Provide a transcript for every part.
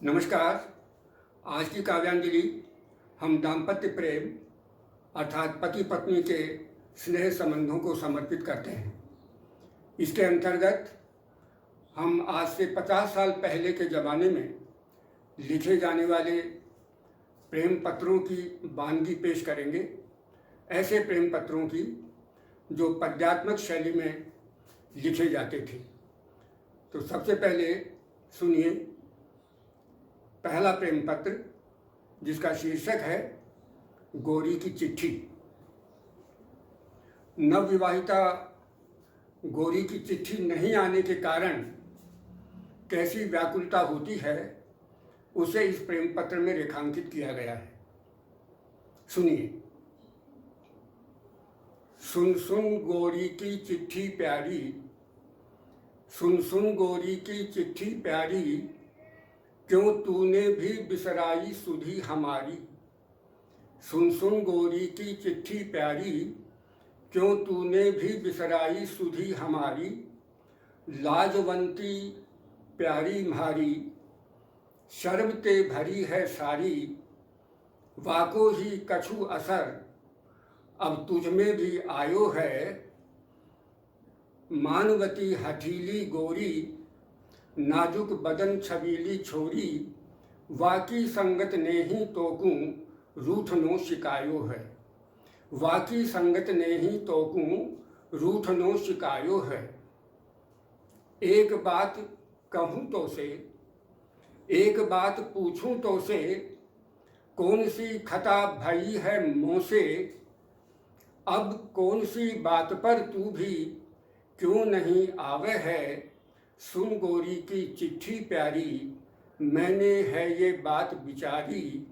नमस्कार। आज की काव्यांजलि हम दाम्पत्य प्रेम अर्थात पति पत्नी के स्नेह संबंधों को समर्पित करते हैं। इसके अंतर्गत हम आज से 50 साल पहले के ज़माने में लिखे जाने वाले प्रेम पत्रों की वानगी पेश करेंगे। ऐसे प्रेम पत्रों की जो पद्यात्मक शैली में लिखे जाते थे। तो सबसे पहले सुनिए पहला प्रेम पत्र, जिसका शीर्षक है गोरी की चिट्ठी। नवविवाहिता गोरी की चिट्ठी नहीं आने के कारण कैसी व्याकुलता होती है, उसे इस प्रेम पत्र में रेखांकित किया गया है। सुनिए। सुन सुन गोरी की चिट्ठी प्यारी, सुन सुन गोरी की चिट्ठी प्यारी, क्यों तूने भी बिसराई सुधी हमारी। सुन सुन गोरी की चिट्ठी प्यारी, क्यों तूने भी बिसराई सुधी हमारी। लाजवंती प्यारी म्हारी, शर्म ते भरी है सारी। वाको ही कछु असर, अब तुझ में भी आयो है। मानवती हठीली गोरी, नाजुक बदन छबीली छोरी। वाकी संगत ने ही तोकूं, रूठनो शिकायो है। वाकी संगत ने ही तोकूं, रूठनो शिकायो है। एक बात कहूँ तो से, एक बात पूछूं तो से, कौन सी खता भई है मुँह से। अब कौन सी बात पर तू भी क्यों नहीं आवे है। सुन गोरी की चिट्ठी प्यारी, मैंने है ये बात विचारी।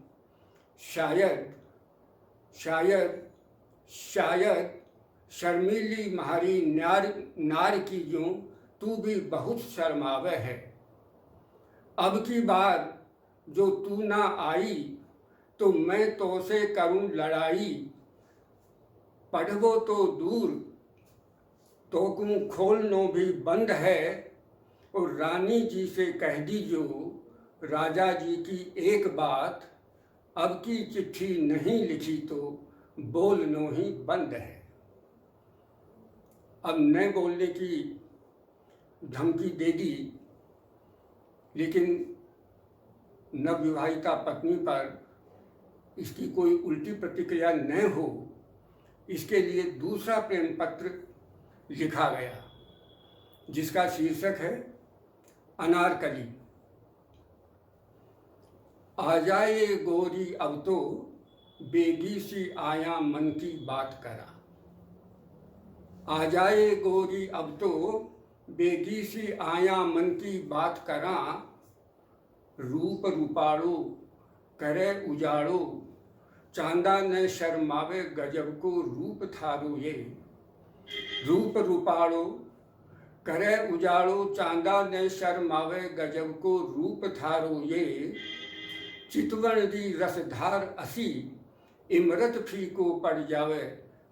शायद शायद शायद शर्मीली म्हारी नार की यूं तू भी बहुत शर्मावे है। अब की बार जो तू ना आई, तो मैं तो से करूं लड़ाई। पढ़वो तो दूर, तोकूं खोलनो भी बंद है। और रानी जी से कह दीजो, राजा जी की एक बात, अब की चिट्ठी नहीं लिखी तो बोलनो ही बंद है। अब न बोलने की धमकी दे दी, लेकिन नवविवाहिता पत्नी पर इसकी कोई उल्टी प्रतिक्रिया न हो, इसके लिए दूसरा प्रेम पत्र लिखा गया, जिसका शीर्षक है अनारकली। आ जाए गोरी अब तो, बेगी सी आया मन की बात करा। आ जाए गोरी अब तो, बेगी सी आया मन की बात करा। रूप रूपाड़ो करे उजाड़ो, चांदा न शर्मावे गजब को रूप थारो ये। रूप रूपाड़ो करे उजाड़ो, चांदा ने शर्मावे गजब को रूप थारो ये। चितवन दी रसधार असी, इमरत फीको पड़ जावे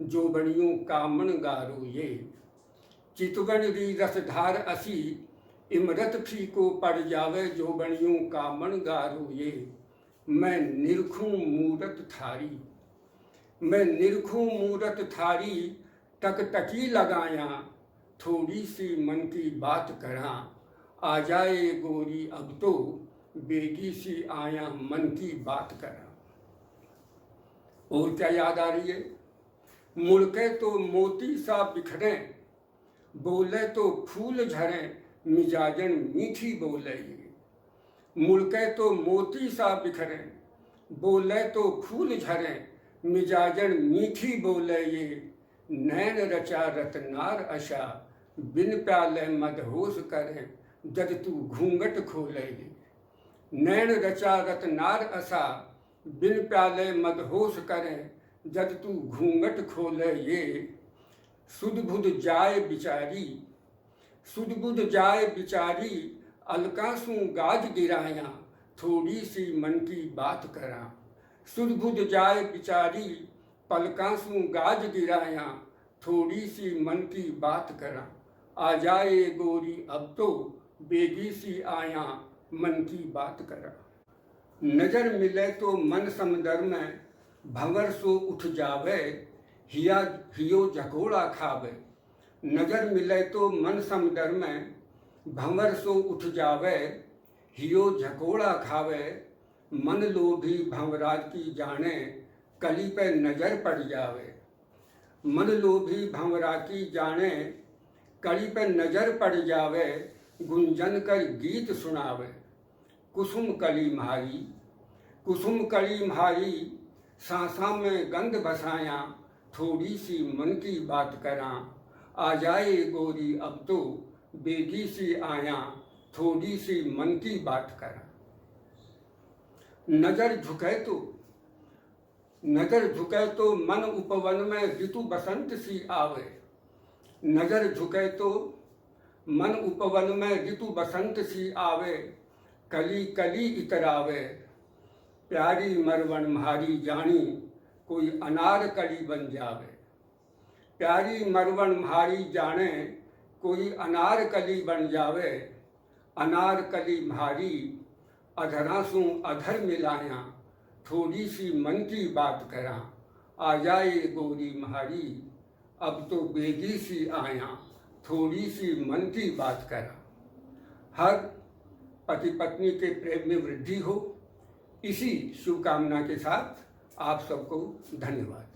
जोबनियों कामन गारो ये। चितवन दी रसधार असी, इमरत फीको पड़ जावे जोबनियों कामन गारो ये। मैं निरखूं मूरत थारी, मैं निरखूं मूरत थारी, टकटकी लगाया थोड़ी सी मन की बात करा। आ जाए गोरी अब तो, बेगी सी आया मन की बात करा। और क्या याद आ रही है। मुड़के तो मोती सा बिखरे, बोले तो फूल झरे, मिजाजन मीठी बोले ये। मुड़के तो मोती सा बिखरे, बोले तो फूल झरे, मिजाजन मीठी बोले ये। नैन रचा रतनार अशा, बिन प्याले मदहोश करें जद तू घूंघट खोले। नैन रचा रतनार असा, बिन प्याले मदहोश करें जद तू घूंघट खोले ये। सुध बुध जाए बिचारी, सुध बुध जाए बिचारी, अलकासू गाज गिराया थोड़ी सी मन की बात करा। सुध बुध जाए बिचारी, पलकासू गाज गिराया थोड़ी सी मन की बात करा। आ जाए गोरी अब तो, बेगी सी आया मन की बात करा। नजर मिले तो मन समदर में भंवर सो उठ जावे, हियो झकोड़ा खावे। नजर मिले तो मन समदर में भंवर सो उठ जावे, हियो झकोड़ा खावे। मन लोभी भंवराज की जाने, कली पे नजर पड़ जावे। मन लोभी भंवरा की जाने, कली पे नजर पड़ जावे। गुंजन कर गीत सुनावे, कुसुम कली म्हारी। कुसुम कली म्हारी, सांसा में गंध बसाया। थोड़ी सी मन की बात करा, आ जाए गोरी अब तो बेगी सी आया। थोड़ी सी मन की बात करा। नजर झुके तो मन उपवन में ऋतु बसंत सी आवे। नजर झुके तो मन उपवन में ऋतु बसंत सी आवे। कली कली इतरावे, प्यारी मरवन म्हारी जानी। कोई अनार कली बन जावे। प्यारी मरवन म्हारी जाने, कोई अनार कली बन जावे। अनार कली म्हारी, अधरासू अधर मिलाया। थोड़ी सी मन की बात करा, आ जाए गोरी म्हारी। अब तो बेगी सी आया, थोड़ी सी मन की बात करा। हर पति पत्नी के प्रेम में वृद्धि हो, इसी शुभकामना के साथ आप सबको धन्यवाद।